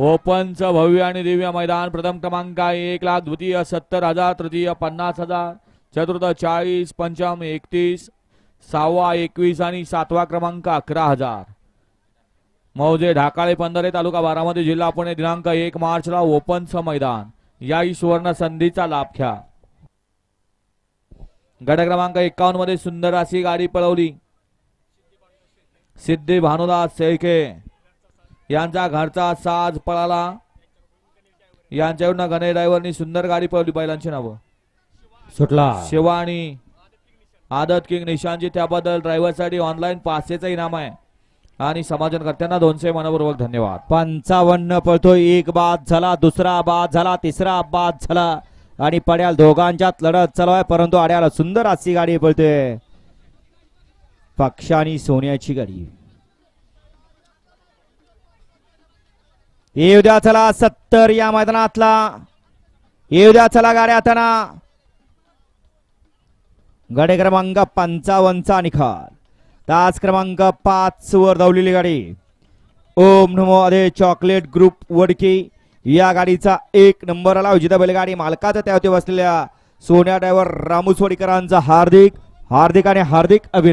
ओपनचं भव्य आणि दिव्य मैदान. प्रथम क्रमांक 1,00,000, द्वितीय 70,000, तृतीय 50,000, चतुर्थ 40, पंचम 31, सहावा 21 आणि सातवा क्रमांक 11,000. मौजे ढाकाळे पंधरे तालुका बारामती जिल्हा पुणे दिनांक 1 मार्चला ओपनचं मैदान. या सुवर्ण संधीचा लाभ घ्या. गट क्रमांक 51 मध्ये सुंदर अशी गाडी पळवली. सिद्धी भानुदास शेळके यांचा घरचा साज पळाला. यांच्याकडून गणेश ड्रायव्हरनी सुंदर गाडी पळवली. बैलांची नावं सुटला शिवानी आदत किंग निशांची. त्याबद्दल ड्रायव्हरसाठी ऑनलाईन 500चं इनाम आहे आणि समाजकर्त्यांना 200 मनपूर्वक धन्यवाद. 55 पळतोय. एक बाद झाला, दुसरा बाद झाला, तिसरा बाद झाला आणि पड्याल दोघांच्यात लढत चालू आहे. परंतु आड्याला सुंदर अशी गाडी पळते. पक्ष आणि सोन्याची गाडी. येऊ द्या चला 70 या मैदानातला. येऊ द्या चला गाड्या हाताना. गाडी क्रमांक 55चा निकाल. तास क्रमांक 5 वर धावलेली गाडी ओम नमो अधे चॉकलेट ग्रुप वडकी या गाडीचा 1 नंबर आला. विजेता बैलगाडी मालकाचा त्यावरती बसलेल्या सोन्या ड्रायव्हर रामू सोडीकरांचा हार्दिक हार्दिक आणि हार्दिक अभिनंदन.